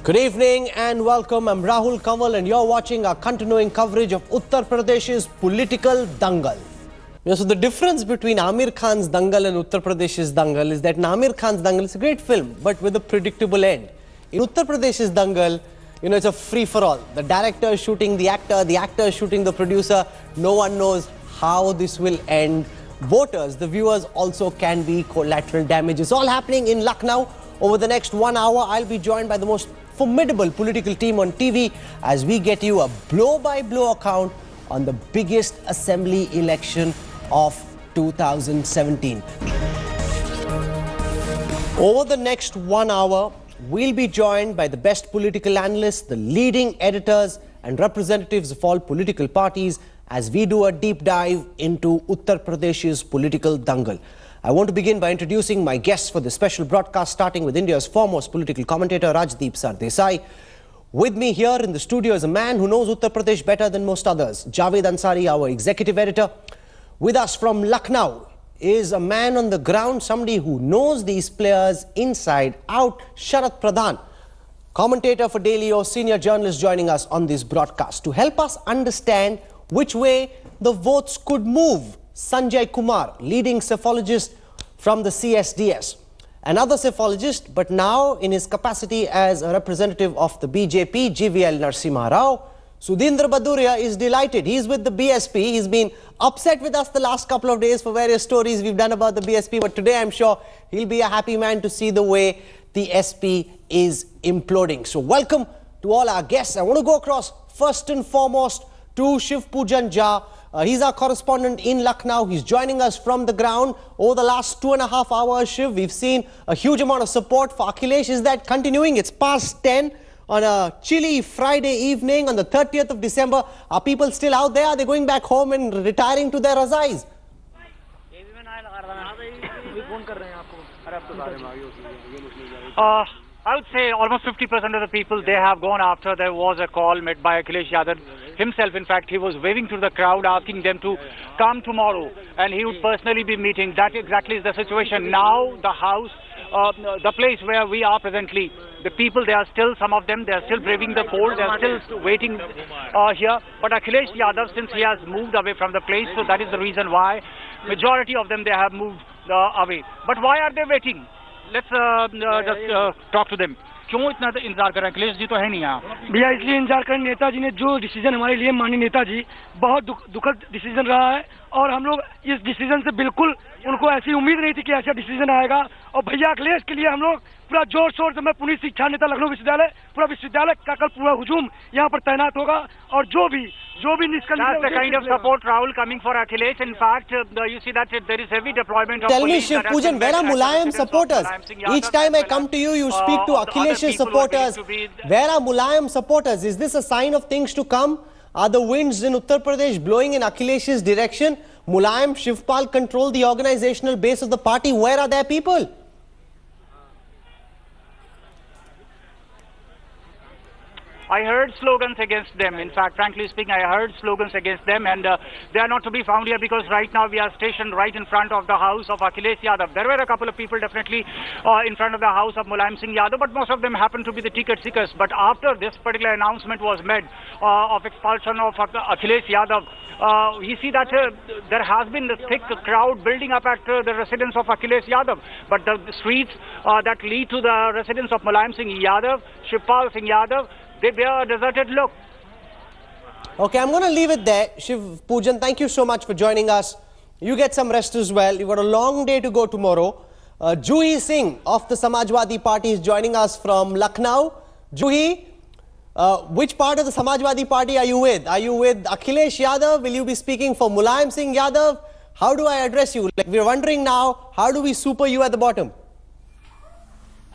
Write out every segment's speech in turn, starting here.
Good evening and welcome. I'm Rahul Kanwal and you're watching our continuing coverage of Uttar Pradesh's political dangal. So the difference between Amir Khan's dangal and Uttar Pradesh's dangal is that in Amir Khan's dangal is a great film, but with a predictable end. In Uttar Pradesh's dangal, it's a free-for-all. The director is shooting the actor is shooting the producer. No one knows how this will end. Voters, the viewers also can be collateral damage. It's all happening in Lucknow. Over the next 1 hour, I'll be joined by the most formidable political team on TV as we get you a blow-by-blow account on the biggest assembly election of 2017. Over the next 1 hour, we'll be joined by the best political analysts, the leading editors and representatives of all political parties as we do a deep dive into Uttar Pradesh's political dangal. I want to begin by introducing my guests for this special broadcast, starting with India's foremost political commentator, Rajdeep Sardesai. With me here in the studio is a man who knows Uttar Pradesh better than most others, Javed Ansari, our executive editor. With us from Lucknow is a man on the ground, somebody who knows these players inside out, Sharat Pradhan, commentator for Daily O, senior journalist joining us on this broadcast. To help us understand which way the votes could move, Sanjay Kumar, leading psephologist from the CSDS. Another psephologist, but now in his capacity as a representative of the BJP, GVL Narasimha Rao. Sudhindra Baduria is delighted. He's with the BSP. He's been upset with us the last couple of days for various stories we've done about the BSP, but today I'm sure he'll be a happy man to see the way the SP is imploding. So welcome to all our guests. I want to go across first and foremost to Shiv Pujan Jha. He's our correspondent in Lucknow. He's joining us from the ground. Over the last 2.5 hours, Shiv, we've seen a huge amount of support for Akhilesh. Is that continuing? It's past 10 on a chilly Friday evening on the 30th of December. Are people still out there? Are they going back home and retiring to their razais? I would say almost 50% of the people, they have gone after there was a call made by Akhilesh Yadav himself. In fact, he was waving to the crowd, asking them to come tomorrow, and he would personally be meeting. That exactly is the situation. Now, the house, the place where we are presently, the people, they are still, some of them, they are still braving the cold, they are still waiting here. But Akhilesh Yadav, since he has moved away from the place, so that is the reason why majority of them, they have moved away. But why are they waiting? Let's just talk to them. क्यों इतना इंतजार कर रहे हैं? अखिलेश जी तो है नहीं यहाँ भैया, इसलिए इंतजार कर नेताजी ने जो डिसीजन हमारे लिए माननीय नेताजी बहुत दुखद डिसीजन रहा है और हम लोग इस डिसीजन से बिल्कुल उनको ऐसी उम्मीद नहीं थी कि ऐसा डिसीजन आएगा। और भैया अखिलेश के लिए हम लोग पूरा जोर शोर से, मैं पुलिस शिक्षा नेता लखनऊ विश्वविद्यालय, पूरा विश्वविद्यालय का कल पूरा हुजूम यहाँ पर तैनात होगा और जो भी निष्कल the kind of support Rahul coming for Akhilesh. In fact, you see that there is heavy deployment of Tell police. me, Shiv Pujan, where are Mulayam supporters? Each time I come to you, you speak to Akhilesh's supporters. Where are Mulayam supporters? Is this a sign of things to come? Are the winds in Uttar Pradesh blowing in Akhilesh's direction? Mulayam, Shivpal control the organizational base of the party. Where are their people? I heard slogans against them. In fact, frankly speaking, I heard slogans against them, and they are not to be found here because right now we are stationed right in front of the house of Akhilesh Yadav. There were a couple of people definitely in front of the house of Mulayam Singh Yadav, but most of them happened to be the ticket seekers. But after this particular announcement was made of expulsion of Akhilesh Yadav, we see that there has been a thick crowd building up at the residence of Akhilesh Yadav. But the streets that lead to the residence of Mulayam Singh Yadav, Shivpal Singh Yadav, they bear a deserted look. Okay, I'm going to leave it there. Shiv Pujan, thank you so much for joining us. You get some rest as well. You've got a long day to go tomorrow. Juhi Singh of the Samajwadi Party is joining us from Lucknow. Juhi, which part of the Samajwadi Party are you with? Are you with Akhilesh Yadav? Will you be speaking for Mulayam Singh Yadav? How do I address you? Like, we're wondering now, how do we super you at the bottom?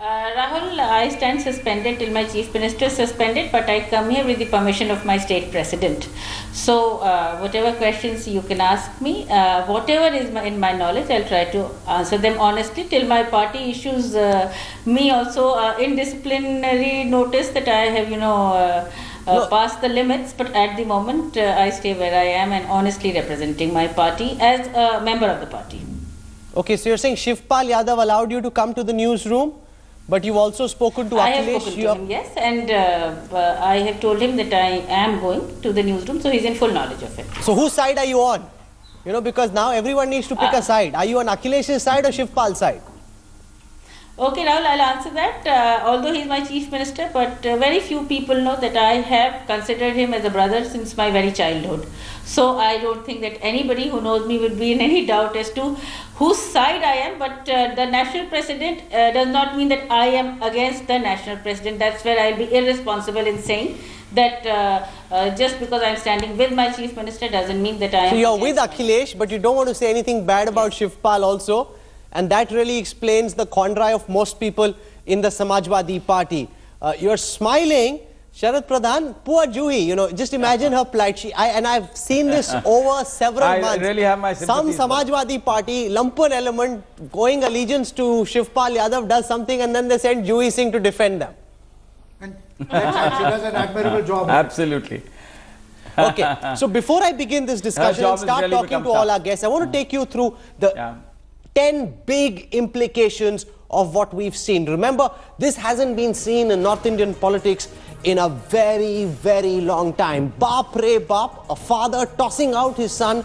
Rahul, I stand suspended till my Chief Minister is suspended, but I come here with the permission of my State President. So, whatever questions you can ask me, whatever is in my knowledge, I'll try to answer them honestly till my party issues me also indisciplinary notice that I have, passed the limits. But at the moment, I stay where I am and honestly representing my party as a member of the party. Okay, so you're saying Shivpal Yadav allowed you to come to the newsroom but you've also spoken to I have Akhilesh. spoken to him, yes, and I have told him that I am going to the newsroom, so he's in full knowledge of it. So whose side are you on? You know, because now everyone needs to pick a side. Are you on Akhilesh's side or Shivpal's side? Okay, Rahul, I'll answer that. Although he's my chief minister, but very few people know that I have considered him as a brother since my very childhood. So I don't think that anybody who knows me would be in any doubt as to whose side I am. But the national president does not mean that I am against the national president. That's where I'll be irresponsible in saying that just because I'm standing with my chief minister doesn't mean that I am. So you're with Akhilesh, but you don't want to say anything bad about Shivpal also. And that really explains the quandary of most people in the Samajwadi party. You're smiling, Sharad Pradhan, poor Juhi, you know, just imagine her plight. I've seen this over several months. I really have my sympathies. Some Samajwadi party, lumpen element, going allegiance to Shivpal Yadav does something and then they send Juhi Singh to defend them. And she does an admirable job. Absolutely. Okay, so before I begin this discussion and start really talking to all our guests, I want to take you through the 10 big implications of what we've seen. Remember, this hasn't been seen in North Indian politics in a very, very long time. Baap re baap, a father tossing out his son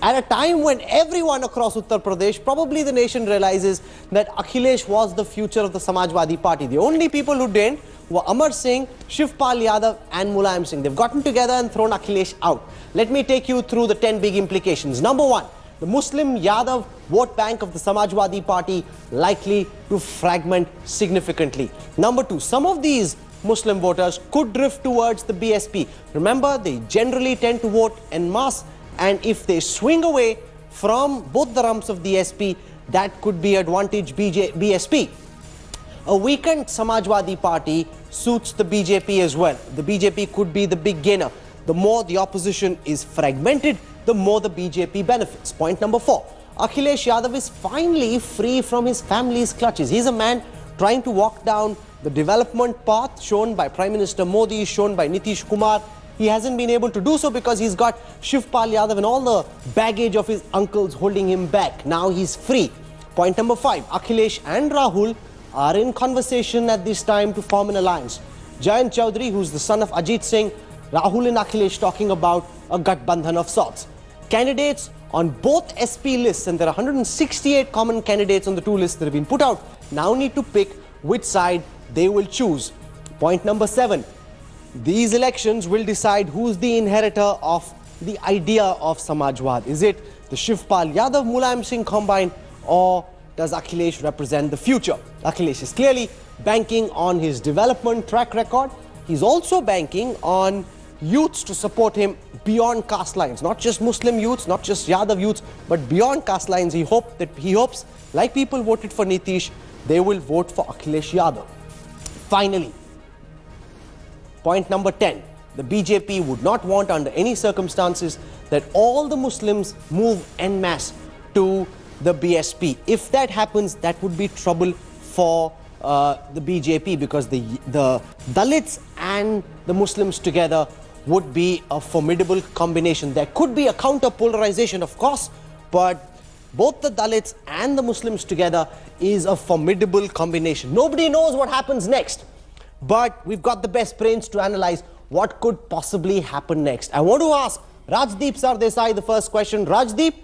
at a time when everyone across Uttar Pradesh, probably the nation, realizes that Akhilesh was the future of the Samajwadi party. The only people who didn't were Amar Singh, Shivpal Yadav and Mulayam Singh. They've gotten together and thrown Akhilesh out. Let me take you through the 10 big implications. Number one, the Muslim Yadav vote bank of the Samajwadi party likely to fragment significantly. Number two, some of these Muslim voters could drift towards the BSP. Remember, they generally tend to vote en masse, and if they swing away from both the rumps of the SP, that could be advantage BSP. A weakened Samajwadi party suits the BJP as well. The BJP could be the big gainer. The more the opposition is fragmented, the more the BJP benefits. Point number four, Akhilesh Yadav is finally free from his family's clutches. He's a man trying to walk down the development path shown by Prime Minister Modi, shown by Nitish Kumar. He hasn't been able to do so because he's got Shivpal Yadav and all the baggage of his uncles holding him back. Now he's free. Point number five, Akhilesh and Rahul are in conversation at this time to form an alliance. Jayant Chaudhary, who's the son of Ajit Singh, Rahul and Akhilesh talking about a Gathbandhan of sorts. Candidates on both SP lists, and there are 168 common candidates on the two lists that have been put out, now need to pick which side they will choose. Point number seven, these elections will decide who's the inheritor of the idea of Samajwad. Is it the Shivpal Yadav Mulayam Singh combine, or does Akhilesh represent the future? Akhilesh is clearly banking on his development track record. He's also banking on youths to support him beyond caste lines, not just Muslim youths, not just Yadav youths, but beyond caste lines. He hopes, like people voted for Nitish, they will vote for Akhilesh Yadav. Finally, point number 10, the BJP would not want under any circumstances that all the Muslims move en masse to the BSP. If that happens, that would be trouble for the BJP, because the Dalits and the Muslims together would be a formidable combination. There could be a counter polarization, of course, but both the Dalits and the Muslims together is a formidable combination. Nobody knows what happens next, but we've got the best brains to analyze what could possibly happen next. I want to ask Rajdeep Sardesai the first question. Rajdeep,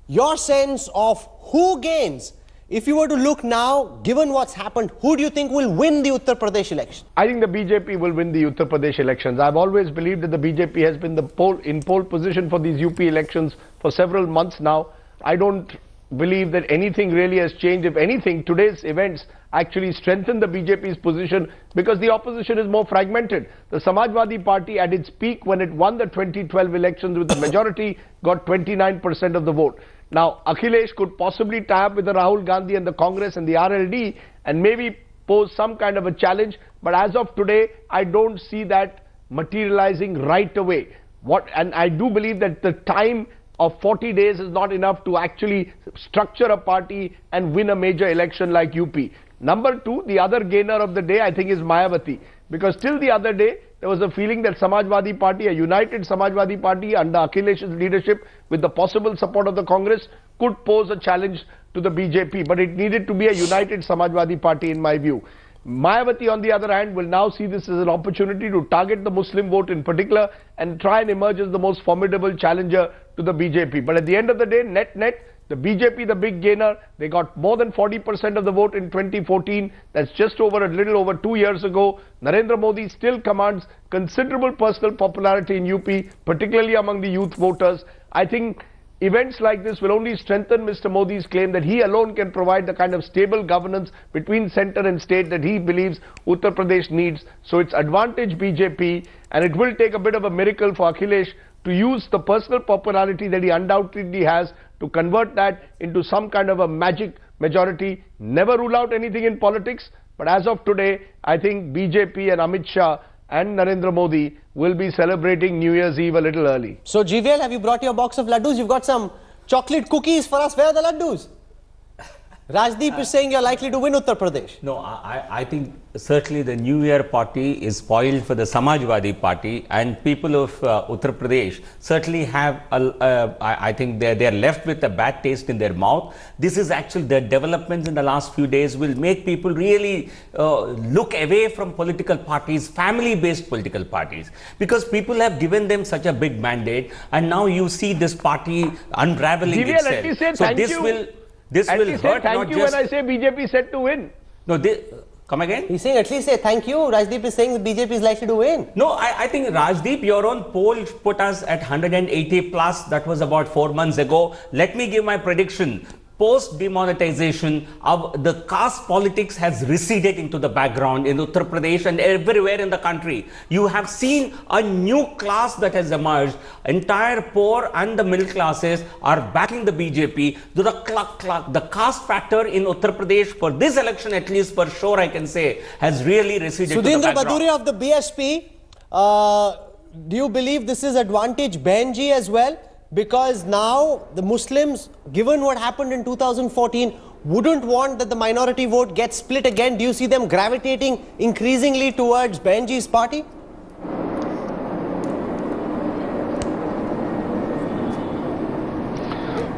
your sense of who gains? If you were to look now, given what's happened, who do you think will win the Uttar Pradesh election? I think the BJP will win the Uttar Pradesh elections. I've always believed that the BJP has been in pole position for these UP elections for several months now. I don't believe that anything really has changed. If anything, today's events actually strengthen the BJP's position because the opposition is more fragmented. The Samajwadi party at its peak when it won the 2012 elections with the majority got 29% of the vote. Now, Akhilesh could possibly tie up with the Rahul Gandhi and the Congress and the RLD and maybe pose some kind of a challenge. But as of today, I don't see that materializing right away. And I do believe that the time of 40 days is not enough to actually structure a party and win a major election like UP. Number two, the other gainer of the day, I think, is Mayawati. Because till the other day, there was a feeling that Samajwadi Party, a united Samajwadi Party under Akhilesh's leadership with the possible support of the Congress, could pose a challenge to the BJP, but it needed to be a united Samajwadi Party in my view. Mayawati, on the other hand, will now see this as an opportunity to target the Muslim vote in particular and try and emerge as the most formidable challenger to the BJP. But at the end of the day, net, the BJP, the big gainer, they got more than 40% of the vote in 2014. That's just over a little over 2 years ago. Narendra Modi still commands considerable personal popularity in UP, particularly among the youth voters. I think events like this will only strengthen Mr. Modi's claim that he alone can provide the kind of stable governance between centre and state that he believes Uttar Pradesh needs. So it's advantage BJP, and it will take a bit of a miracle for Akhilesh to use the personal popularity that he undoubtedly has to convert that into some kind of a magic majority. Never rule out anything in politics, but as of today, I think BJP and Amit Shah and Narendra Modi will be celebrating New Year's Eve a little early. So, Jivel, have you brought your box of laddus? You've got some chocolate cookies for us. Where are the laddus? Rajdeep is saying you're likely to win Uttar Pradesh. No, I think certainly the New Year party is spoiled for the Samajwadi Party, and people of Uttar Pradesh certainly have, I think they're left with a bad taste in their mouth. This is actually the developments in the last few days will make people really look away from political parties, family-based political parties, because people have given them such a big mandate, and now you see this party unraveling Jivel, itself. let me say so thank this you. This at will least hurt say not thank you just... when I say BJP set to win. No, come again? He's saying at least say thank you. Rajdeep is saying the BJP is likely to win. No, I think Rajdeep, your own poll put us at 180 plus. That was about 4 months ago. Let me give my prediction. Post demonetization, the caste politics has receded into the background in Uttar Pradesh and everywhere in the country. You have seen a new class that has emerged. Entire poor and the middle classes are backing the BJP. The caste factor in Uttar Pradesh for this election, at least for sure, I can say, has really receded to the Sudhindra background. Baduria of the BSP, do you believe this is advantage Benji as well? Because now the Muslims, given what happened in 2014, wouldn't want that the minority vote gets split again. Do you see them gravitating increasingly towards Benji's party?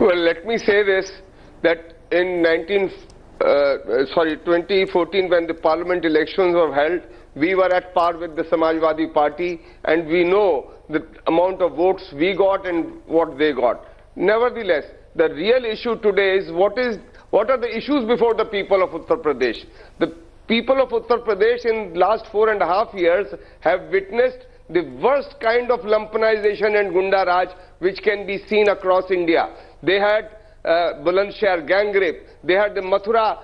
Well, let me say this, that in 2014, when the parliament elections were held, we were at par with the Samajwadi Party, and we know the amount of votes we got and what they got. Nevertheless, the real issue today is what are the issues before the people of Uttar Pradesh. The people of Uttar Pradesh in the last 4.5 years have witnessed the worst kind of lumpenization and Gunda Raj which can be seen across India. They had Bulandshahr gang rape, they had the Mathura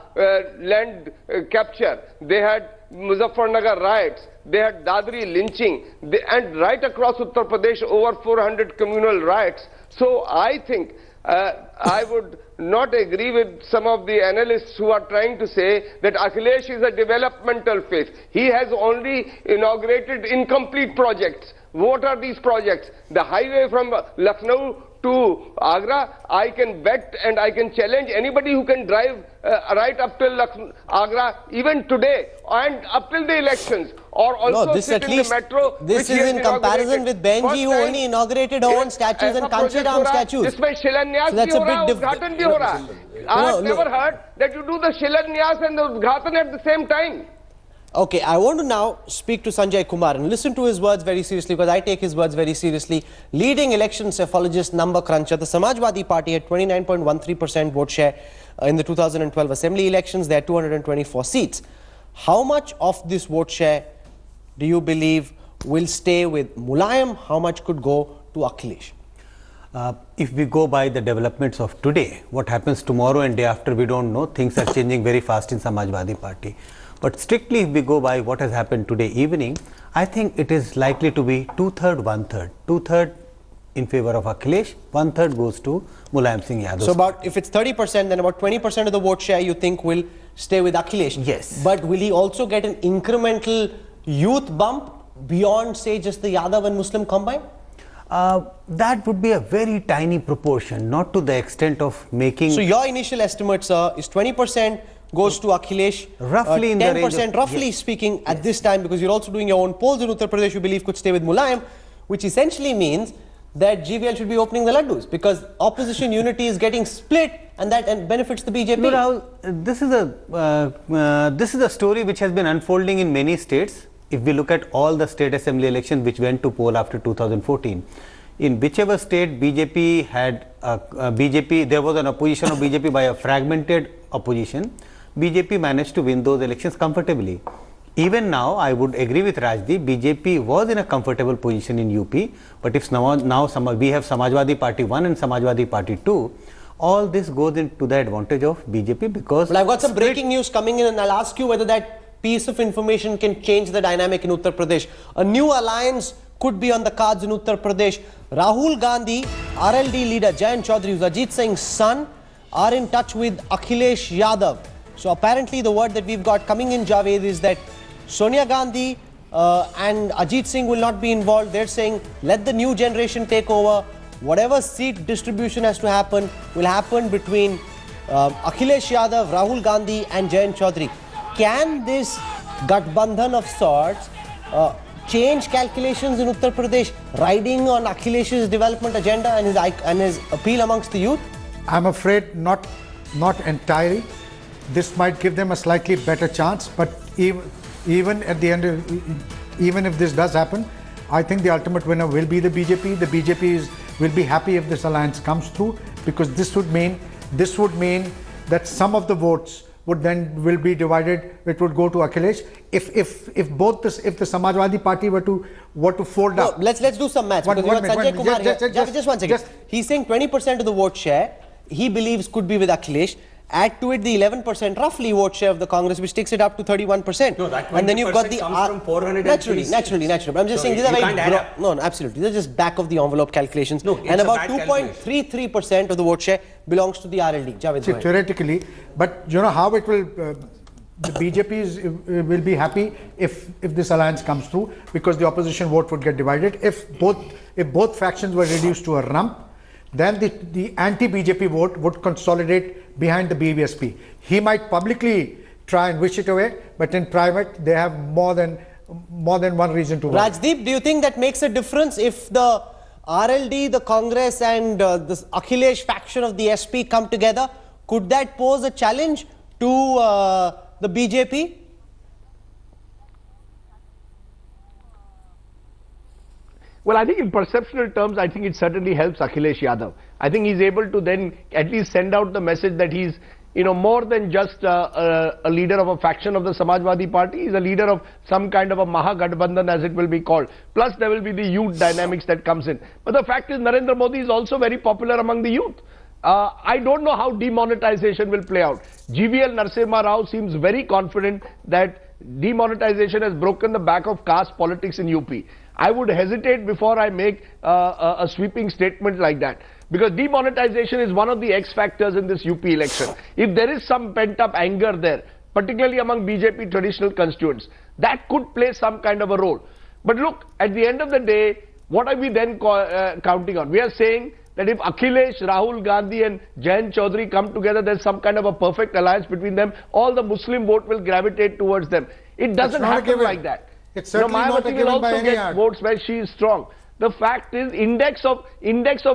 land capture, they had Muzaffarnagar riots, they had Dadri lynching, and right across Uttar Pradesh over 400 communal riots. So I think I would not agree with some of the analysts who are trying to say that Akhilesh is a developmental phase. He has only inaugurated incomplete projects. What are these projects? The highway from Lucknow to Agra, I can bet and I can challenge anybody who can drive right up till Agra, even today, and up till the elections, or also this sit at in least, the metro. this is in comparison with Benji, who only inaugurated her own statues and Kanchiram statues. So that's a big difference. I have never heard that you do the Shilanyas and the Udghatan at the same time. Okay, I want to now speak to Sanjay Kumar and listen to his words very seriously, because I take his words very seriously. Leading election cephalogist number cruncher, the Samajwadi Party had 29.13% vote share in the 2012 assembly elections. There are 224 seats. How much of this vote share do you believe will stay with Mulayam? How much could go to Akhilesh? If we go by the developments of today, what happens tomorrow and day after, we don't know. Things are changing very fast in Samajwadi Party. But strictly if we go by what has happened today evening, I think it is likely to be 2/3, 1/3. 2/3 in favor of Akhilesh, 1/3 goes to Mulayam Singh Yadav. So about, if it's 30%, then about 20% of the vote share you think will stay with Akhilesh. Yes. But will he also get an incremental youth bump beyond, say, just the Yadav and Muslim combined? That would be a very tiny proportion, not to the extent of making... So your initial estimate, sir, is 20% goes to Akhilesh, roughly in the range 10% of, roughly speaking at this time, because you're also doing your own polls in Uttar Pradesh, you believe could stay with Mulayam, which essentially means that GVL should be opening the laddus because opposition unity is getting split and that benefits the BJP. No, Rahul, this is a story which has been unfolding in many states. If we look at all the state assembly elections which went to poll after 2014, in whichever state BJP had there was an opposition of BJP by a fragmented opposition, BJP managed to win those elections comfortably. Even now, I would agree with Rajdeep, BJP was in a comfortable position in UP, but if now we have Samajwadi Party 1 and Samajwadi Party 2, all this goes into the advantage of BJP because... Well, I've got some breaking news coming in and I'll ask you whether that piece of information can change the dynamic in Uttar Pradesh. A new alliance could be on the cards in Uttar Pradesh. Rahul Gandhi, RLD leader Jayant Chaudhary, who's Ajit Singh's son, are in touch with Akhilesh Yadav. So apparently the word that we've got coming in, Javed, is that Sonia Gandhi and Ajit Singh will not be involved. They're saying let the new generation take over. Whatever seat distribution has to happen will happen between Akhilesh Yadav, Rahul Gandhi and Jayant Chaudhary. Can this Gathbandhan of sorts change calculations in Uttar Pradesh, riding on Akhilesh's development agenda and his appeal amongst the youth? I'm afraid not entirely. This might give them a slightly better chance, but even at the end, even if this does happen, I think the ultimate winner will be the BJP. The BJP will be happy if this alliance comes through, because this would mean that some of the votes will be divided. It would go to Akhilesh. If the Samajwadi Party were to fold up. Let's do some maths. Sanjay Kumar just one second. He's saying 20% of the vote share he believes could be with Akhilesh. Add to it the 11% roughly vote share of the Congress, which takes it up to 31%. No, that 20% and then you've got the comes from 400 naturally. But I'm just saying these are very no, absolutely. These are just back of the envelope calculations. No, and about 2.33% of the vote share belongs to the RLD. Javed, theoretically, but you know how it will. The BJP will be happy if this alliance comes through, because the opposition vote would get divided. If both factions were reduced to a rump, then the anti-BJP vote would consolidate behind the BVSP. He might publicly try and wish it away, but in private they have more than one reason to vote. Rajdeep, do you think that makes a difference if the RLD, the Congress and the Akhilesh faction of the SP come together? Could that pose a challenge to the BJP? Well, I think in perceptual terms, I think it certainly helps Akhilesh Yadav. I think he's able to then at least send out the message that he's, more than just a leader of a faction of the Samajwadi Party. He's a leader of some kind of a Mahagathbandhan, as it will be called. Plus, there will be the youth dynamics that comes in. But the fact is, Narendra Modi is also very popular among the youth. I don't know how demonetization will play out. GVL Narasimha Rao seems very confident that demonetization has broken the back of caste politics in UP. I would hesitate before I make a sweeping statement like that, because demonetization is one of the X factors in this UP election. If there is some pent-up anger there, particularly among BJP traditional constituents, that could play some kind of a role. But look, at the end of the day, what are we then counting on? We are saying that if Akhilesh, Rahul Gandhi and Jayant Chaudhary come together, there's some kind of a perfect alliance between them. All the Muslim vote will gravitate towards them. It doesn't happen like that. It's certainly not a given by any get votes where she is strong. The fact is, index of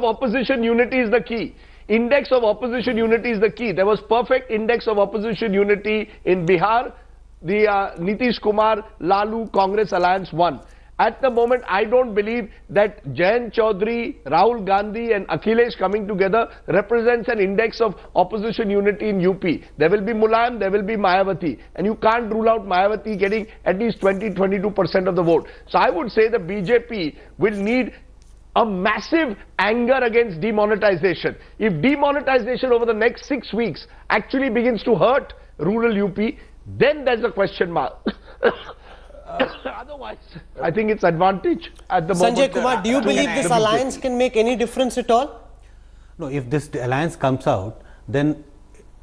opposition unity is the key. Index of opposition unity is the key. There was perfect index of opposition unity in Bihar. The Nitish Kumar, Lalu, Congress alliance won. At the moment, I don't believe that Jayant Chaudhary, Rahul Gandhi and Akhilesh coming together represents an index of opposition unity in UP. There will be Mulayam, there will be Mayawati. And you can't rule out Mayawati getting at least 20-22% of the vote. So I would say the BJP will need a massive anger against demonetization. If demonetization over the next 6 weeks actually begins to hurt rural UP, then there's a question mark. Otherwise, I think it's advantage at the moment. Sanjay Kumar, do you believe this alliance can make any difference at all? No, if this alliance comes out, then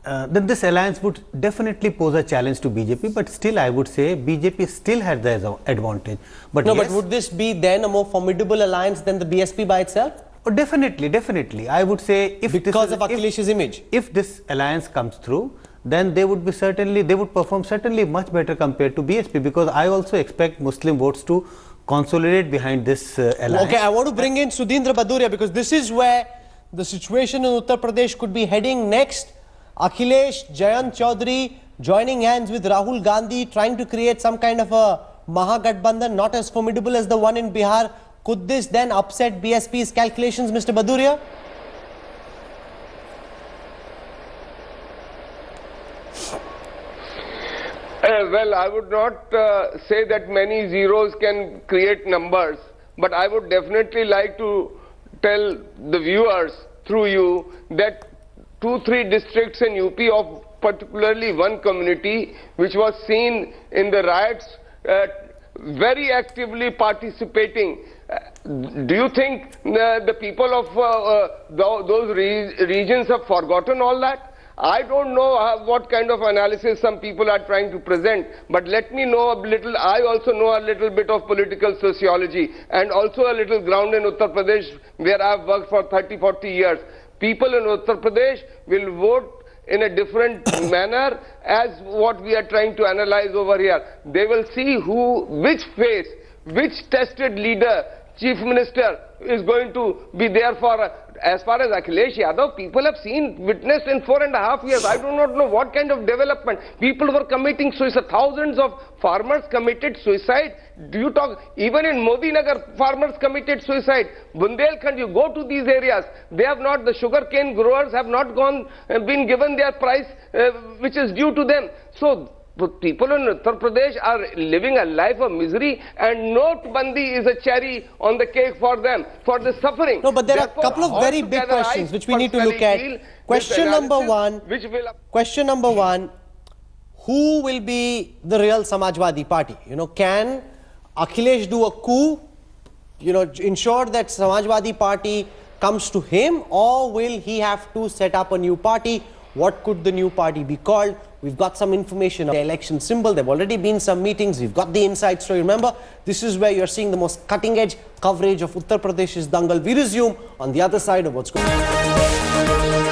this alliance would definitely pose a challenge to BJP, but still I would say BJP still had the advantage. But but would this be then a more formidable alliance than the BSP by itself? Oh, definitely. I would say because of Akhilesh's image. If this alliance comes through, then they would perform certainly much better compared to BSP, because I also expect Muslim votes to consolidate behind this alliance. Okay, I want to bring in Sudhindra Baduria because this is where the situation in Uttar Pradesh could be heading next. Akhilesh, Jayant Chaudhary joining hands with Rahul Gandhi, trying to create some kind of a Mahagathbandhan, not as formidable as the one in Bihar. Could this then upset BSP's calculations, Mr. Baduria? Well, I would not say that many zeros can create numbers, but I would definitely like to tell the viewers through you that 2-3 districts in UP of particularly one community which was seen in the riots very actively participating. Do you think the people of those regions have forgotten all that? I don't know what kind of analysis some people are trying to present, but let me know a little. I also know a little bit of political sociology and also a little ground in Uttar Pradesh where I've worked for 30-40 years. People in Uttar Pradesh will vote in a different manner as what we are trying to analyze over here. They will see which face, which tested leader, chief minister is going to be there for. As far as Akhilesh Yadav, people have witnessed in 4.5 years. I do not know what kind of development. People were committing suicide. Thousands of farmers committed suicide. Do you talk? Even in Modi Nagar, farmers committed suicide. Bundelkhand, you go to these areas. They have not. The sugarcane growers have not been given their price, which is due to them. So people in Uttar Pradesh are living a life of misery, and Notbandi is a cherry on the cake for them, for the suffering. No, but there are a couple of very big questions which we need to look at. Question number one, who will be the real Samajwadi Party? Can Akhilesh do a coup, ensure that Samajwadi Party comes to him, or will he have to set up a new party? What could the new party be called? We've got some information on the election symbol. There have already been some meetings. We've got the inside story. Remember, this is where you're seeing the most cutting-edge coverage of Uttar Pradesh's dangal. We resume on the other side of what's going on.